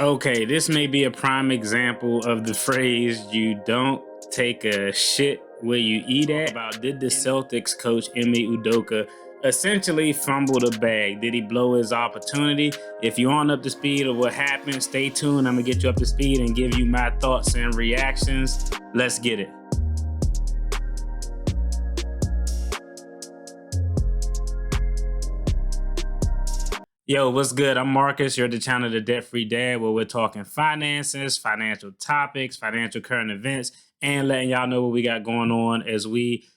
Okay, this may be a prime example of the phrase "you don't take a shit where you eat at." About did the Celtics coach Ime Udoka essentially fumble the bag? Did he blow his opportunity? If you aren't up to speed of what happened, stay tuned. I'm gonna get you up to speed and give you my thoughts and reactions. Let's get it. Yo, what's good? I'm Marcus. You're at the channel The Debt Free Dad, where we're talking finances, financial topics, financial current events, and letting y'all know what we got going on as we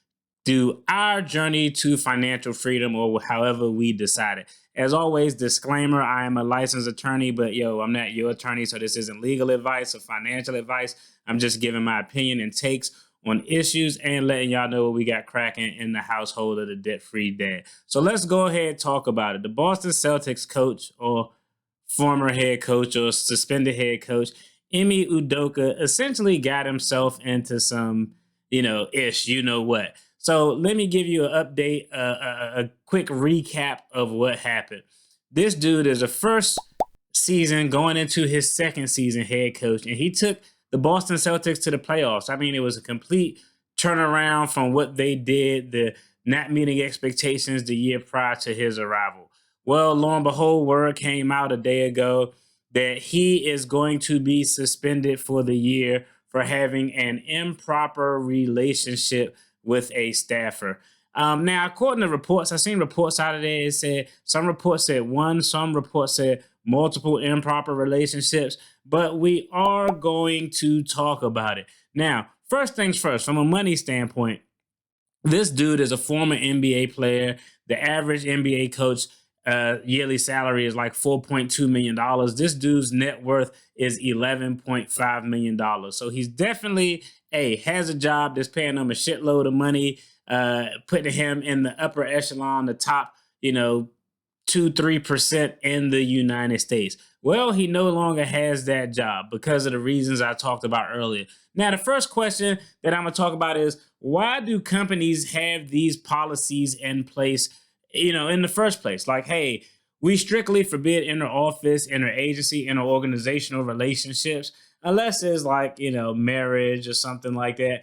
do our journey to financial freedom, or however we decide it. As always, disclaimer, I am a licensed attorney, but I'm not your attorney, so this isn't legal advice or financial advice. I'm just giving my opinion and takes on issues and letting y'all know what we got cracking in the household of the debt-free dad. So let's go ahead and talk about it. The Boston Celtics coach, or former head coach, or suspended head coach, Ime Udoka, essentially got himself into some, what. So let me give you an update, a quick recap of what happened. This dude is a first season going into his second season head coach, and he took the Boston Celtics to the playoffs. I mean, it was a complete turnaround from what they did, the not meeting expectations the year prior to his arrival. Well, lo and behold, word came out a day ago that he is going to be suspended for the year for having an improper relationship with a staffer. Now, according to reports, I've seen reports out of there. It said some reports said one, some reports said multiple improper relationships, but we are going to talk about it. Now, first things first, from a money standpoint, this dude is a former NBA player. The average NBA coach yearly salary is like $4.2 million. This dude's net worth is $11.5 million. So he's definitely has a job that's paying him a shitload of money, putting him in the upper echelon, the top, 2-3% in the United States. Well, he no longer has that job because of the reasons I talked about earlier. Now, the first question that I'm going to talk about is, why do companies have these policies in place, in the first place? Like, hey, we strictly forbid inter-office, inter-agency, inter-organizational relationships, unless it's like, marriage or something like that.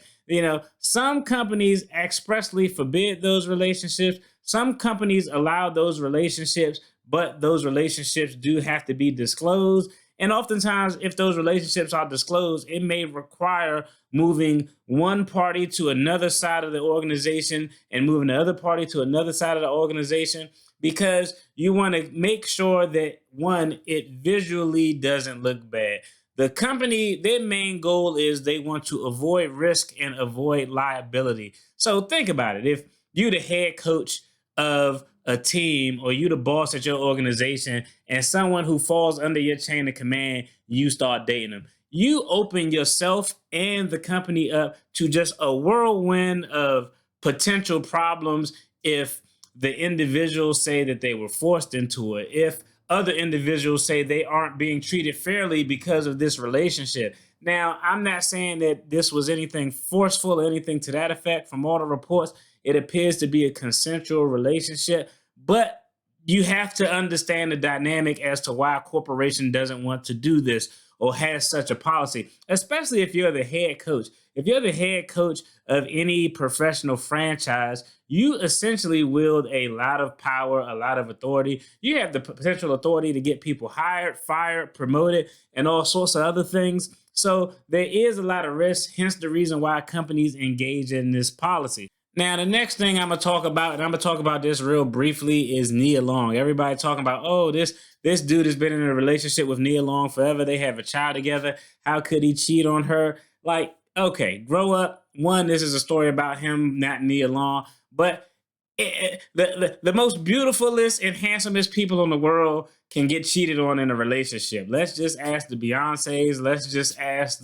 Some companies expressly forbid those relationships. Some companies allow those relationships, but those relationships do have to be disclosed. And oftentimes, if those relationships are disclosed, it may require moving one party to another side of the organization and moving the other party to another side of the organization, because you want to make sure that, one, it visually doesn't look bad. The company, their main goal is they want to avoid risk and avoid liability. So think about it. If you're the head coach of a team, or you the boss at your organization, and someone who falls under your chain of command, you start dating them, you open yourself and the company up to just a whirlwind of potential problems if the individuals say that they were forced into it, if other individuals say they aren't being treated fairly because of this relationship. Now, I'm not saying that this was anything forceful or anything to that effect. From all the reports, it appears to be a consensual relationship, but you have to understand the dynamic as to why a corporation doesn't want to do this or has such a policy, especially if you're the head coach. If you're the head coach of any professional franchise, you essentially wield a lot of power, a lot of authority. You have the potential authority to get people hired, fired, promoted, and all sorts of other things. So there is a lot of risk, hence the reason why companies engage in this policy. Now, the next thing I'm going to talk about, and I'm going to talk about this real briefly, is Nia Long. Everybody talking about, oh, this dude has been in a relationship with Nia Long forever. They have a child together. How could he cheat on her? Like, okay, grow up. One, this is a story about him, not Nia Long. But the most beautifulest and handsomest people in the world can get cheated on in a relationship. Let's just ask the Beyoncés. Let's just ask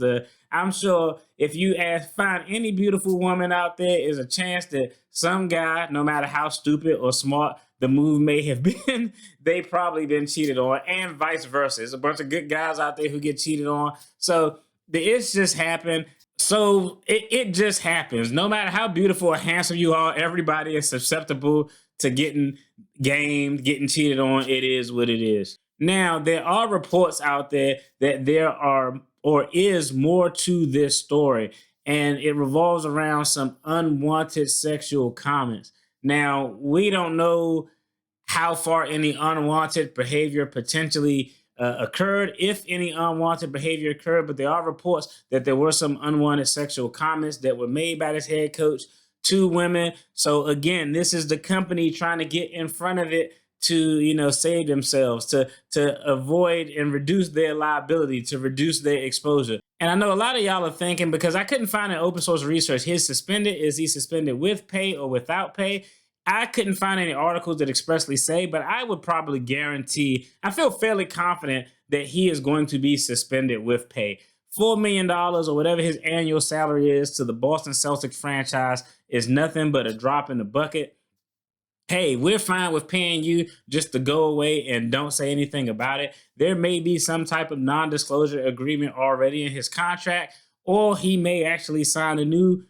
I'm sure if you find any beautiful woman out there, is a chance that some guy, no matter how stupid or smart the move may have been, they probably been cheated on, and vice versa. There's a bunch of good guys out there who get cheated on. So it's just happened. So it just happens. No matter how beautiful or handsome you are, everybody is susceptible to getting gamed, getting cheated on. It is what it is. Now, there are reports out there that there are or is more to this story, and it revolves around some unwanted sexual comments. Now, we don't know how far any unwanted behavior potentially occurred, if any unwanted behavior occurred, but there are reports that there were some unwanted sexual comments that were made by this head coach to women. So again, this is the company trying to get in front of it to, save themselves, to avoid and reduce their liability, to reduce their exposure. And I know a lot of y'all are thinking, because I couldn't find an open source research, is he suspended with pay or without pay? I couldn't find any articles that expressly say, but I would probably guarantee, I feel fairly confident that he is going to be suspended with pay. $4 million or whatever his annual salary is to the Boston Celtics franchise is nothing but a drop in the bucket. Hey, we're fine with paying you just to go away and don't say anything about it. There may be some type of non-disclosure agreement already in his contract, or he may actually sign a new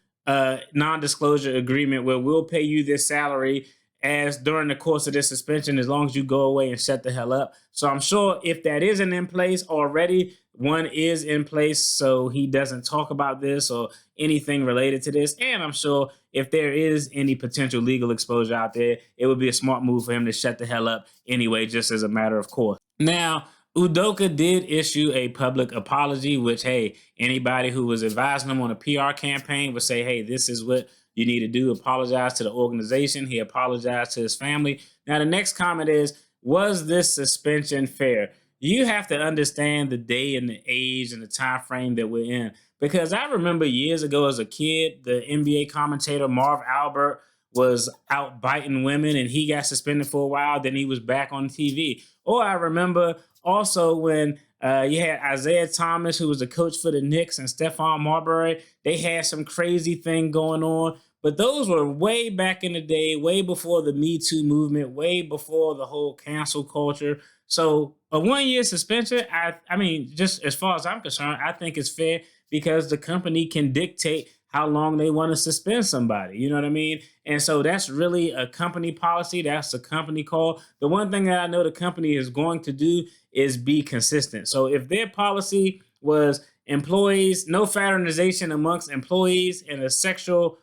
non-disclosure agreement where we'll pay you this salary as during the course of this suspension, as long as you go away and shut the hell up. So I'm sure if that isn't in place already, one is in place so he doesn't talk about this or anything related to this. And I'm sure if there is any potential legal exposure out there, it would be a smart move for him to shut the hell up anyway, just as a matter of course. Now, Udoka did issue a public apology, which, hey, anybody who was advising him on a PR campaign would say, hey, this is what you need to do. Apologize to the organization. He apologized to his family. Now, the next comment is, was this suspension fair? You have to understand the day and the age and the time frame that we're in. Because I remember years ago as a kid, the NBA commentator Marv Albert was out biting women and he got suspended for a while. Then he was back on TV. Or I remember also when you had Isaiah Thomas, who was the coach for the Knicks, and Stephon Marbury. They had some crazy thing going on. But those were way back in the day, way before the Me Too movement, way before the whole cancel culture. So a 1-year suspension, I mean, just as far as I'm concerned, I think it's fair because the company can dictate how long they want to suspend somebody. You know what I mean? And so that's really a company policy. That's a company call. The one thing that I know the company is going to do is be consistent. So if their policy was employees, no fraternization amongst employees in a sexual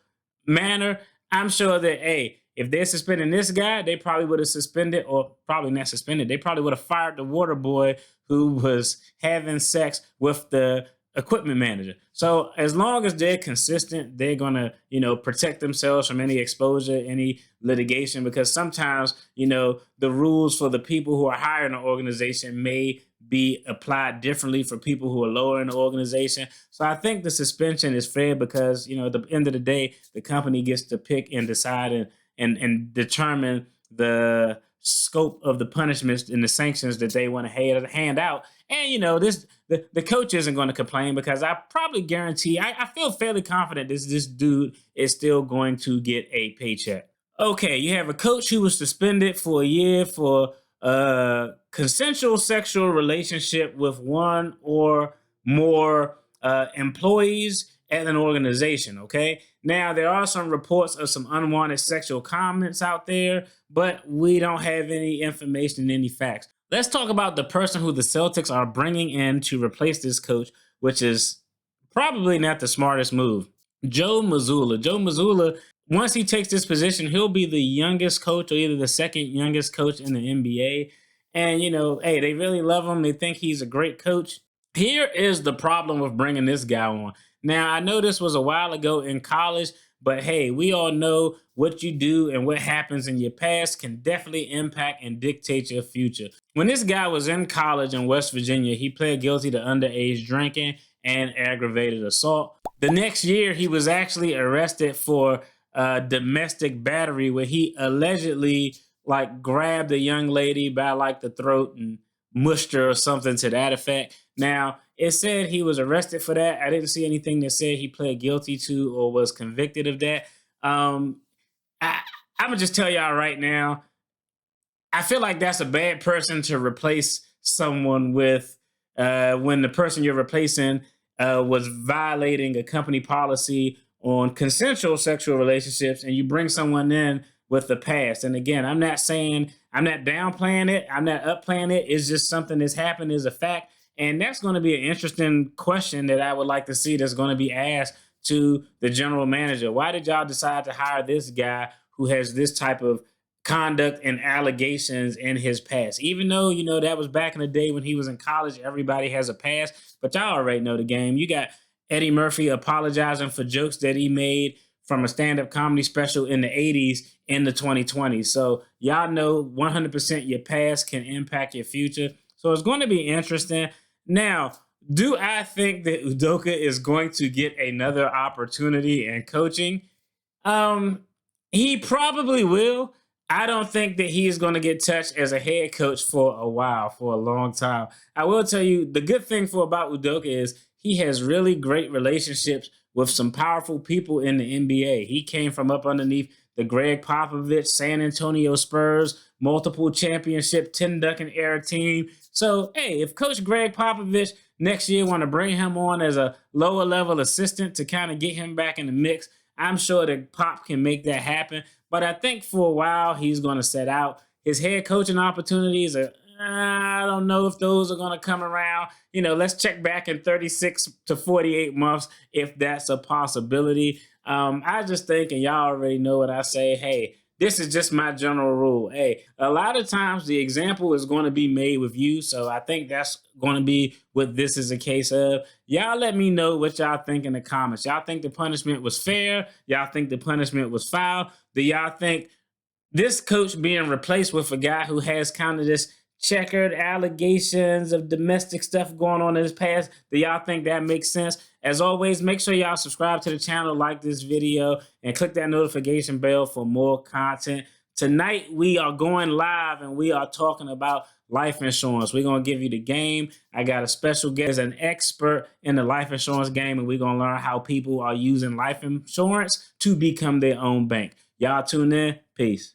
manner, I'm sure that, hey, if they're suspending this guy, they probably would have suspended, or probably not suspended, they probably would have fired the water boy who was having sex with the equipment manager. So as long as they're consistent, they're gonna, protect themselves from any exposure, any litigation, because sometimes, the rules for the people who are higher in the organization may be applied differently for people who are lower in the organization. So I think the suspension is fair because, at the end of the day, the company gets to pick and decide and determine the scope of the punishments and the sanctions that they want to hand out. And the coach isn't going to complain because I probably guarantee, I feel fairly confident this dude is still going to get a paycheck. Okay, you have a coach who was suspended for a year for consensual sexual relationship with one or more employees at an organization. Okay, now there are some reports of some unwanted sexual comments out there, but we don't have any information, any facts. Let's talk about the person who the Celtics are bringing in to replace this coach, which is probably not the smartest move. Joe Mazzulla. Joe Mazzulla, once he takes this position, he'll be the youngest coach or either the second youngest coach in the NBA. And, hey, they really love him. They think he's a great coach. Here is the problem with bringing this guy on. Now, I know this was a while ago in college, but hey, we all know what you do and what happens in your past can definitely impact and dictate your future. When this guy was in college in West Virginia, he pled guilty to underage drinking and aggravated assault. The next year, he was actually arrested for domestic battery, where he allegedly grabbed a young lady by the throat and mushed her or something to that effect. Now, it said he was arrested for that. I didn't see anything that said he pled guilty to or was convicted of that. I'm gonna just tell y'all right now, I feel like that's a bad person to replace someone with when the person you're replacing was violating a company policy on consensual sexual relationships, and you bring someone in with the past. And again, I'm not saying I'm not downplaying it. I'm not upplaying it. It's just something that's happened is a fact. And that's going to be an interesting question that I would like to see that's going to be asked to the general manager. Why did y'all decide to hire this guy who has this type of conduct and allegations in his past? Even though, that was back in the day when he was in college, everybody has a past, but y'all already know the game. You got Eddie Murphy apologizing for jokes that he made from a stand-up comedy special in the 80s in the 2020s. So y'all know 100% your past can impact your future. So it's going to be interesting. Now, do I think that Udoka is going to get another opportunity in coaching? He probably will. I don't think that he is going to get touched as a head coach for a while, for a long time. I will tell you, the good thing about Udoka is he has really great relationships with some powerful people in the NBA. He came from up underneath the Greg Popovich, San Antonio Spurs, multiple championship Tim Duncan era team. So, hey, if Coach Greg Popovich next year want to bring him on as a lower level assistant to kind of get him back in the mix, I'm sure that Pop can make that happen. But I think for a while he's going to set out. His head coaching opportunities are, I don't know if those are going to come around. Let's check back in 36 to 48 months if that's a possibility. I just think, and y'all already know what I say, hey, this is just my general rule. Hey, a lot of times the example is going to be made with you. So I think that's going to be what this is a case of. Y'all let me know what y'all think in the comments. Y'all think the punishment was fair? Y'all think the punishment was foul? Do y'all think this coach being replaced with a guy who has kind of this checkered allegations of domestic stuff going on in his past, do y'all think that makes sense? As always, make sure y'all subscribe to the channel, like this video, and click that notification bell for more content. Tonight, we are going live and we are talking about life insurance. We're going to give you the game. I got a special guest, an expert in the life insurance game, and we're going to learn how people are using life insurance to become their own bank. Y'all tune in. Peace.